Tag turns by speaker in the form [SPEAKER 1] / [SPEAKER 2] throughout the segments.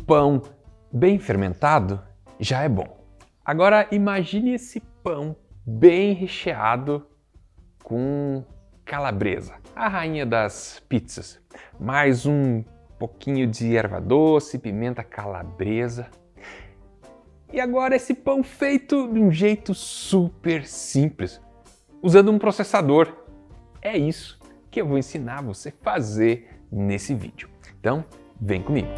[SPEAKER 1] pão bem fermentado já é bom. Agora imagine esse pão bem recheado com calabresa, a rainha das pizzas. Mais um pouquinho de erva doce, pimenta calabresa. E agora esse pão feito de um jeito super simples, usando um processador. É isso que eu vou ensinar você a fazer nesse vídeo. Então, vem comigo!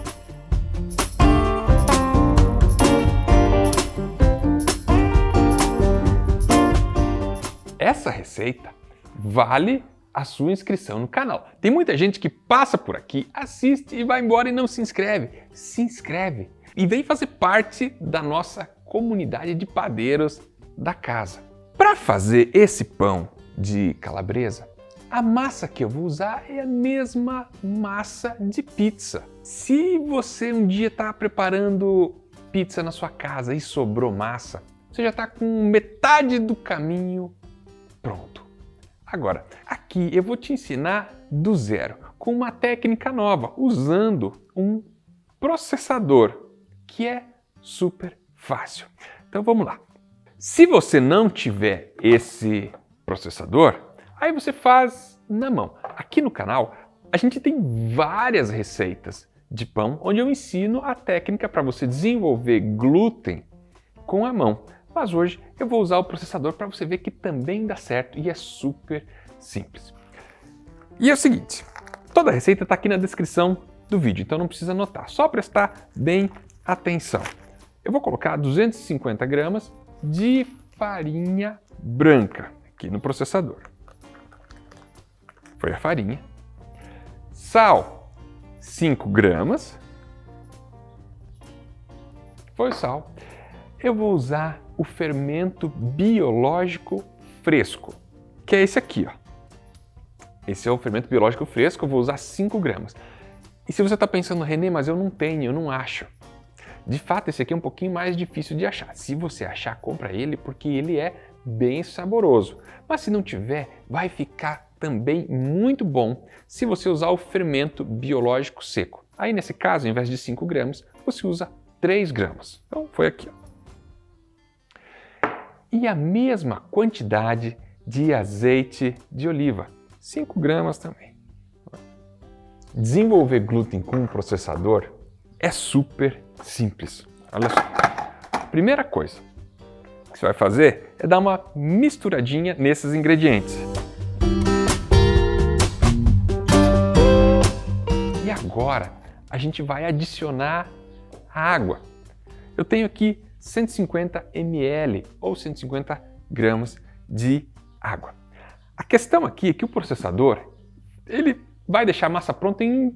[SPEAKER 1] Essa receita vale a sua inscrição no canal. Tem muita gente que passa por aqui, assiste e vai embora e não se inscreve. Se inscreve e vem fazer parte da nossa comunidade de padeiros da casa. Para fazer esse pão de calabresa, a massa que eu vou usar é a mesma massa de pizza. Se você um dia está preparando pizza na sua casa e sobrou massa, você já está com metade do caminho pronto. Agora, aqui eu vou te ensinar do zero, com uma técnica nova, usando um processador, que é super fácil. Então vamos lá. Se você não tiver esse processador, aí você faz na mão. Aqui no canal, a gente tem várias receitas de pão, onde eu ensino a técnica para você desenvolver glúten com a mão. Mas hoje eu vou usar o processador para você ver que também dá certo e é super simples. E é o seguinte, toda a receita está aqui na descrição do vídeo, então não precisa anotar, só prestar bem atenção. Eu vou colocar 250 gramas de farinha branca aqui no processador. Foi a farinha. Sal, 5 gramas. Foi o sal. Eu vou usar o fermento biológico fresco, que é esse aqui, ó. Esse é o fermento biológico fresco, eu vou usar 5 gramas. E se você está pensando, René, mas eu não tenho, eu não acho. De fato, esse aqui é um pouquinho mais difícil de achar. Se você achar, compra ele, porque ele é bem saboroso. Mas se não tiver, vai ficar também muito bom se você usar o fermento biológico seco. Aí, nesse caso, ao invés de 5 gramas, você usa 3 gramas. Então, foi aqui, ó. E a mesma quantidade de azeite de oliva, 5 gramas também. Desenvolver glúten com um processador é super simples. Olha só. Primeira coisa que você vai fazer é dar uma misturadinha nesses ingredientes. E agora a gente vai adicionar água. Eu tenho aqui 150 ml ou 150 gramas de água. A questão aqui é que o processador ele vai deixar a massa pronta em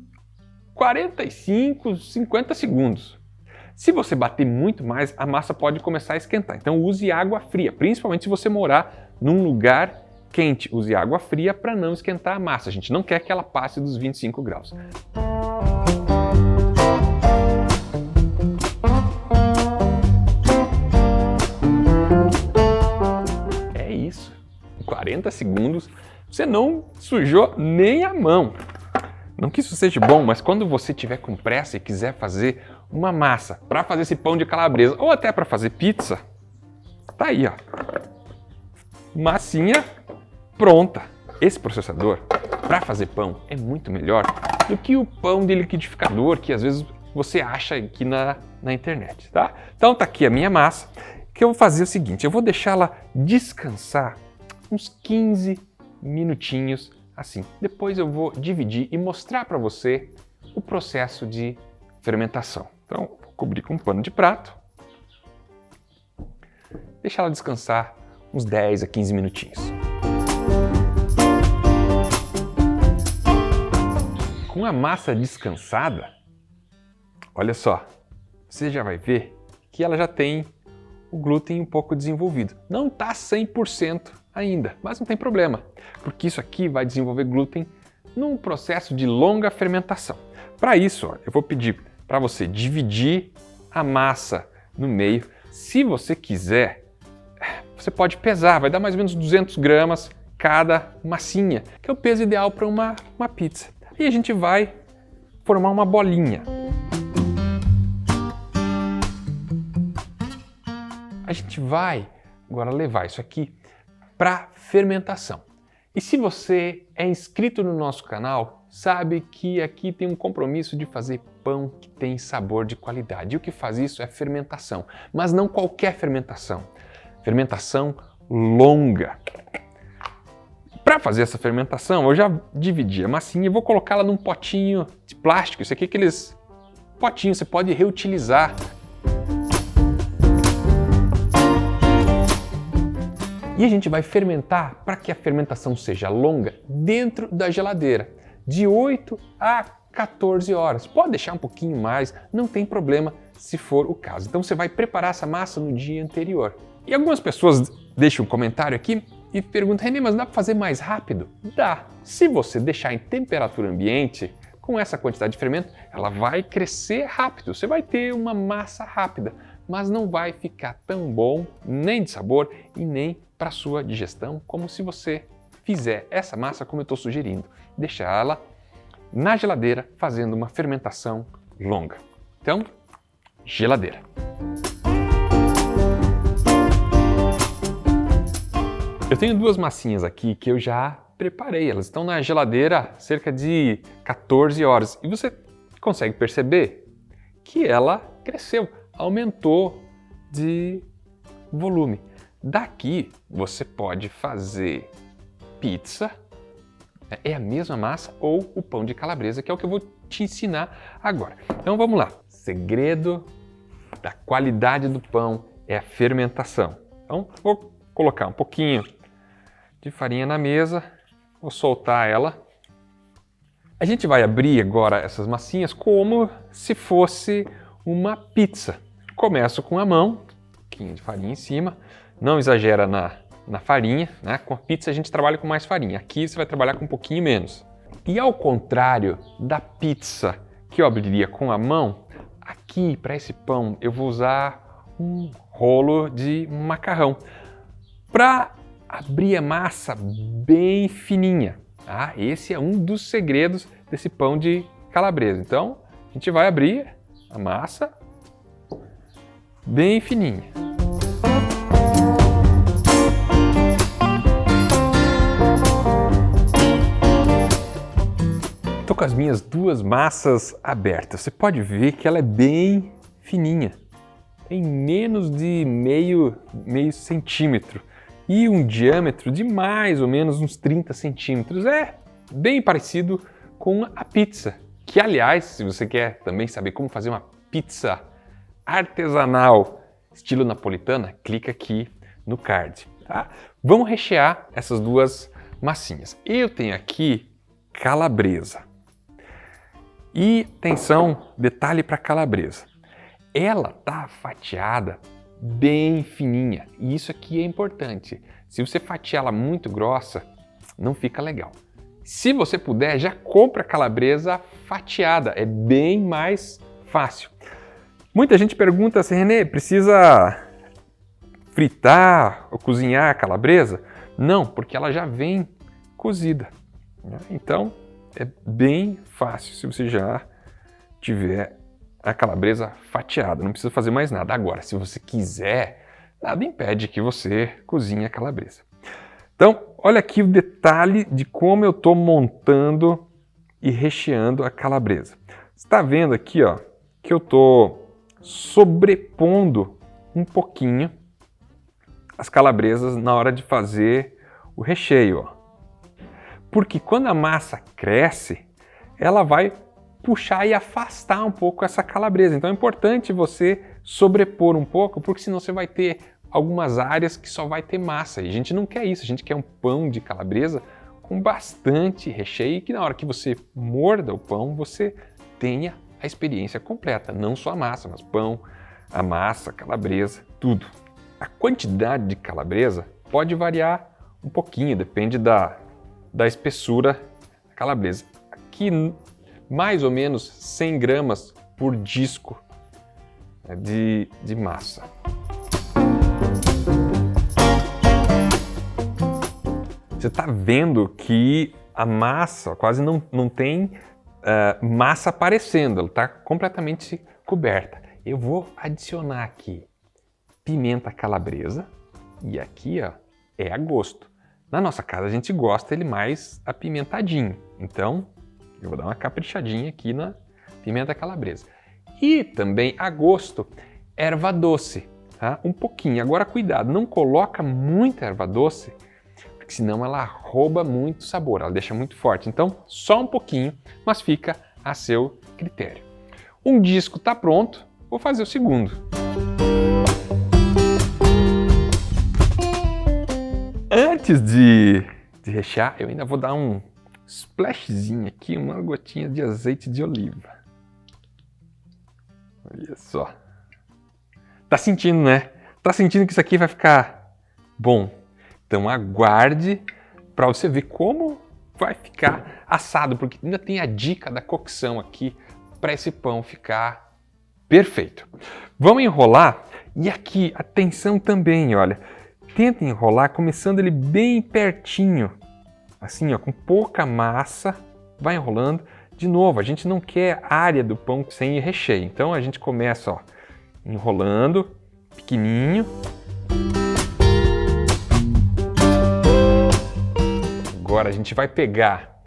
[SPEAKER 1] 45, 50 segundos. Se você bater muito mais, a massa pode começar a esquentar. Então use água fria, principalmente se você morar num lugar quente. Use água fria para não esquentar a massa. A gente não quer que ela passe dos 25 graus. É isso. Em 40 segundos, você não sujou nem a mão. Não que isso seja bom, mas quando você tiver com pressa e quiser fazer uma massa para fazer esse pão de calabresa ou até para fazer pizza, tá aí, ó. Massinha pronta. Esse processador para fazer pão é muito melhor do que o pão de liquidificador que às vezes você acha aqui na internet, tá? Então tá aqui a minha massa, que eu vou fazer o seguinte, eu vou deixá-la descansar uns 15 minutinhos assim. Depois eu vou dividir e mostrar para você o processo de fermentação. Então, vou cobrir com um pano de prato, deixar ela descansar uns 10 a 15 minutinhos. Com a massa descansada, olha só, você já vai ver que ela já tem o glúten um pouco desenvolvido. Não está 100% ainda, mas não tem problema, porque isso aqui vai desenvolver glúten num processo de longa fermentação. Para isso, ó, eu vou pedir para você dividir a massa no meio. Se você quiser, você pode pesar, vai dar mais ou menos 200 gramas cada massinha, que é o peso ideal para uma pizza. E a gente vai formar uma bolinha. a gente vai agora levar isso aqui para fermentação. E se você é inscrito no nosso canal, sabe que aqui tem um compromisso de fazer pão que tem sabor de qualidade. E o que faz isso é fermentação, mas não qualquer fermentação. Fermentação longa. Para fazer essa fermentação, eu já dividi a massinha e vou colocá-la num potinho de plástico. Isso aqui é aqueles potinhos, você pode reutilizar. E a gente vai fermentar para que a fermentação seja longa dentro da geladeira, de 8 a 14 horas. Pode deixar um pouquinho mais, não tem problema se for o caso. Então você vai preparar essa massa no dia anterior. E algumas pessoas deixam um comentário aqui e perguntam: Renê, mas dá para fazer mais rápido? Dá. Se você deixar em temperatura ambiente, com essa quantidade de fermento, ela vai crescer rápido. Você vai ter uma massa rápida, mas não vai ficar tão bom, nem de sabor e nem para sua digestão, como se você fizer essa massa como eu estou sugerindo. Deixar ela na geladeira fazendo uma fermentação longa. Então, geladeira. Eu tenho duas massinhas aqui que eu já preparei. Elas estão na geladeira há cerca de 14 horas. E você consegue perceber que ela cresceu, aumentou de volume. Daqui você pode fazer pizza, é a mesma massa, ou o pão de calabresa, que é o que eu vou te ensinar agora. Então vamos lá. Segredo da qualidade do pão é a fermentação. Então vou colocar um pouquinho de farinha na mesa, vou soltar ela. A gente vai abrir agora essas massinhas como se fosse uma pizza. Começo com a mão, um pouquinho de farinha em cima. Não exagera na farinha, né? Com a pizza a gente trabalha com mais farinha. Aqui você vai trabalhar com um pouquinho menos. E ao contrário da pizza que eu abriria com a mão, aqui para esse pão eu vou usar um rolo de macarrão para abrir a massa bem fininha. Tá? Esse é um dos segredos desse pão de calabresa. Então a gente vai abrir a massa bem fininha. Estou com as minhas duas massas abertas. Você pode ver que ela é bem fininha. Tem menos de meio centímetro e um diâmetro de mais ou menos uns 30 centímetros. É bem parecido com a pizza. Que, aliás, se você quer também saber como fazer uma pizza artesanal estilo napolitana, clica aqui no card. Tá? Vamos rechear essas duas massinhas. Eu tenho aqui calabresa. E atenção, detalhe para calabresa. Ela tá fatiada bem fininha. E isso aqui é importante. Se você fatiar ela muito grossa, não fica legal. Se você puder, já compra a calabresa fatiada. É bem mais fácil. Muita gente pergunta assim: Renê, precisa fritar ou cozinhar a calabresa? Não, porque ela já vem cozida. Então, é bem fácil se você já tiver a calabresa fatiada. Não precisa fazer mais nada. Agora, se você quiser, nada impede que você cozinhe a calabresa. Então, olha aqui o detalhe de como eu estou montando e recheando a calabresa. Você está vendo aqui, ó, que eu estou sobrepondo um pouquinho as calabresas na hora de fazer o recheio, ó. Porque quando a massa cresce, ela vai puxar e afastar um pouco essa calabresa. Então é importante você sobrepor um pouco, porque senão você vai ter algumas áreas que só vai ter massa. E a gente não quer isso, a gente quer um pão de calabresa com bastante recheio e que na hora que você morda o pão, você tenha a experiência completa. Não só a massa, mas pão, a massa, a calabresa, tudo. A quantidade de calabresa pode variar um pouquinho, depende da espessura da calabresa. Aqui, mais ou menos 100 gramas por disco de massa. Você está vendo que a massa quase não tem massa aparecendo, ela está completamente coberta. Eu vou adicionar aqui pimenta calabresa e aqui, ó, é a gosto. Na nossa casa a gente gosta ele mais apimentadinho, então eu vou dar uma caprichadinha aqui na pimenta calabresa. E também a gosto, erva doce, tá? Um pouquinho. Agora cuidado, não coloca muita erva doce, porque senão ela rouba muito sabor, ela deixa muito forte. Então só um pouquinho, mas fica a seu critério. Um disco está pronto, vou fazer o segundo. Antes de rechear, eu ainda vou dar um splashzinho aqui, uma gotinha de azeite de oliva. Olha só. Tá sentindo, né? Tá sentindo que isso aqui vai ficar bom. Então aguarde para você ver como vai ficar assado, porque ainda tem a dica da cocção aqui para esse pão ficar perfeito. Vamos enrolar e aqui, atenção também, olha. Tenta enrolar começando ele bem pertinho, assim, ó, com pouca massa, vai enrolando. De novo, a gente não quer a área do pão sem recheio, então a gente começa, ó, enrolando, pequenininho. Agora a gente vai pegar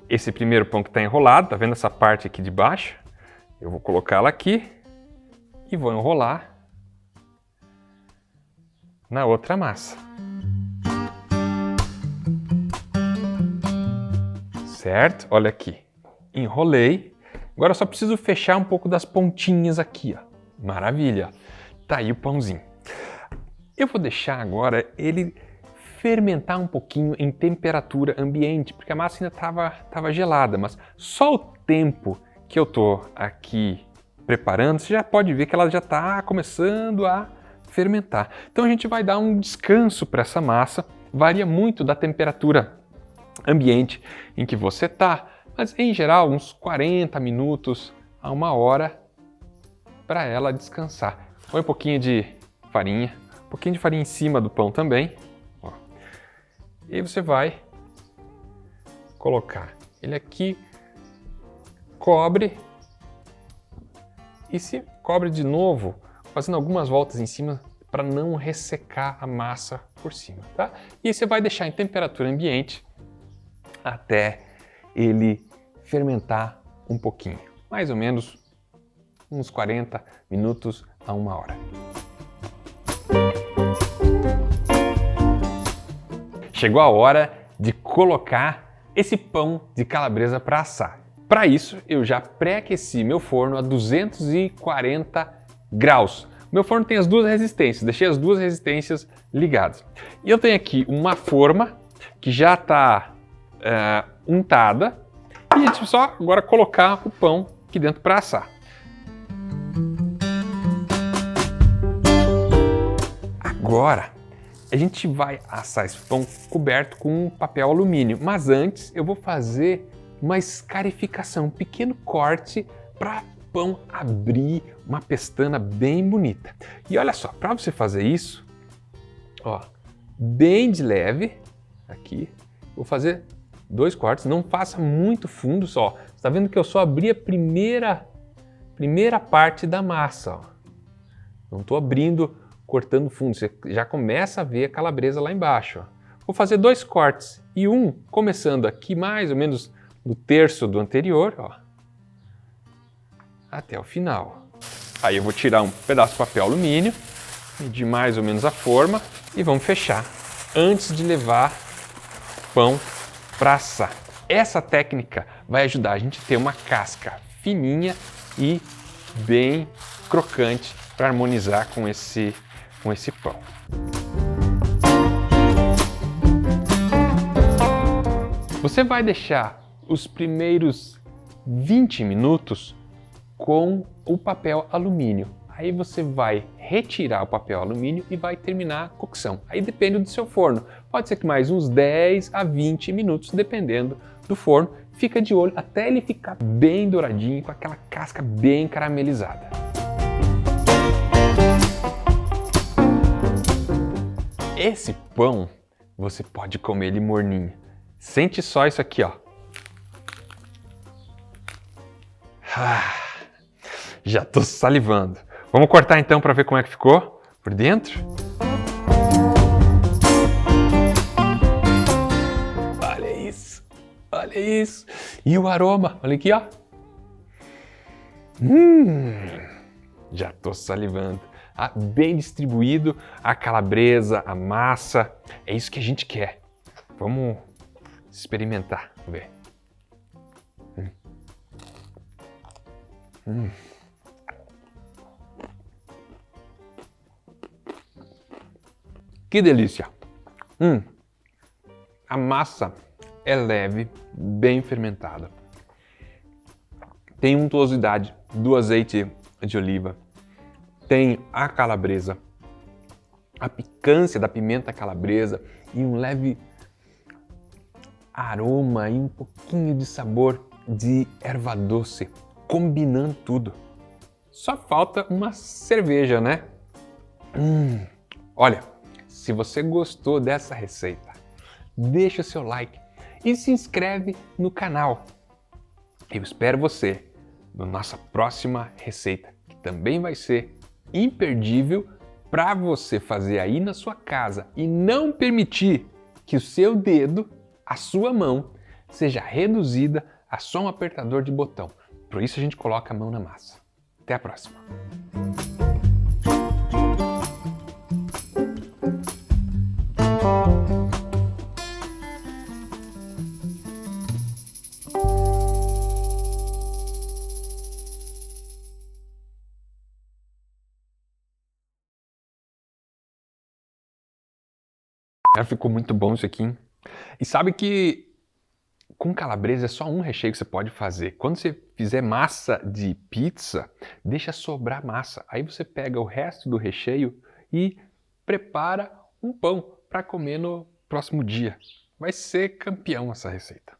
[SPEAKER 1] esse primeiro pão que está enrolado, tá vendo essa parte aqui de baixo? Eu vou colocá-la aqui e vou enrolar na outra massa. Certo? Olha aqui. Enrolei. Agora eu só preciso fechar um pouco das pontinhas aqui, ó. Maravilha. Tá aí o pãozinho. Eu vou deixar agora ele fermentar um pouquinho em temperatura ambiente, porque a massa ainda estava gelada, mas só o tempo que eu tô aqui preparando, você já pode ver que ela já está começando a fermentar. Então a gente vai dar um descanso para essa massa, varia muito da temperatura ambiente em que você está, mas em geral uns 40 minutos a 1 hora para ela descansar. Põe um pouquinho de farinha em cima do pão também. Ó. E aí você vai colocar ele aqui, cobre e se cobre de novo, fazendo algumas voltas em cima para não ressecar a massa por cima, tá? E aí você vai deixar em temperatura ambiente até ele fermentar um pouquinho, mais ou menos uns 40 minutos a 1 hora. Chegou a hora de colocar esse pão de calabresa para assar. Para isso, eu já pré-aqueci meu forno a 240 graus. Meu forno tem as duas resistências, deixei as duas resistências ligadas. E eu tenho aqui uma forma que já está untada e a gente só agora colocar o pão aqui dentro para assar. Agora a gente vai assar esse pão coberto com papel alumínio, mas antes eu vou fazer uma escarificação, um pequeno corte para o pão abrir uma pestana bem bonita. E olha só, para você fazer isso, ó, bem de leve, aqui, vou fazer 2 cortes, não faça muito fundo só. Você está vendo que eu só abri a primeira parte da massa, ó. Não estou abrindo, cortando fundo, você já começa a ver a calabresa lá embaixo, ó. Vou fazer 2 cortes e um começando aqui mais ou menos no terço do anterior, ó, até o final. Aí eu vou tirar um pedaço de papel alumínio, medir mais ou menos a forma e vamos fechar antes de levar o pão para assar. Essa técnica vai ajudar a gente a ter uma casca fininha e bem crocante para harmonizar com esse pão. Você vai deixar os primeiros 20 minutos com o papel alumínio. Aí você vai retirar o papel alumínio e vai terminar a cocção. Aí depende do seu forno. Pode ser que mais uns 10 a 20 minutos, dependendo do forno. Fica de olho até ele ficar bem douradinho, com aquela casca bem caramelizada. Esse pão, você pode comer ele morninho. Sente só isso aqui, ó. Já tô salivando. Vamos cortar então para ver como é que ficou? por dentro. Olha isso, olha isso. E o aroma, olha aqui, ó. Já tô salivando. Bem distribuído, a calabresa, a massa. É isso que a gente quer. Vamos experimentar, vamos ver. Que delícia! A massa é leve, bem fermentada. Tem untuosidade do azeite de oliva. Tem a calabresa, a picância da pimenta calabresa e um leve aroma e um pouquinho de sabor de erva doce, combinando tudo. Só falta uma cerveja, né? Olha, se você gostou dessa receita, deixa o seu like e se inscreve no canal. Eu espero você na nossa próxima receita, que também vai ser imperdível para você fazer aí na sua casa e não permitir que o seu dedo, a sua mão, seja reduzida a só um apertador de botão. Por isso a gente coloca a mão na massa. Até a próxima! Ficou muito bom isso aqui, hein? E sabe que com calabresa é só um recheio que você pode fazer. Quando você fizer massa de pizza, deixa sobrar massa. Aí você pega o resto do recheio e prepara um pão para comer no próximo dia. Vai ser campeão essa receita.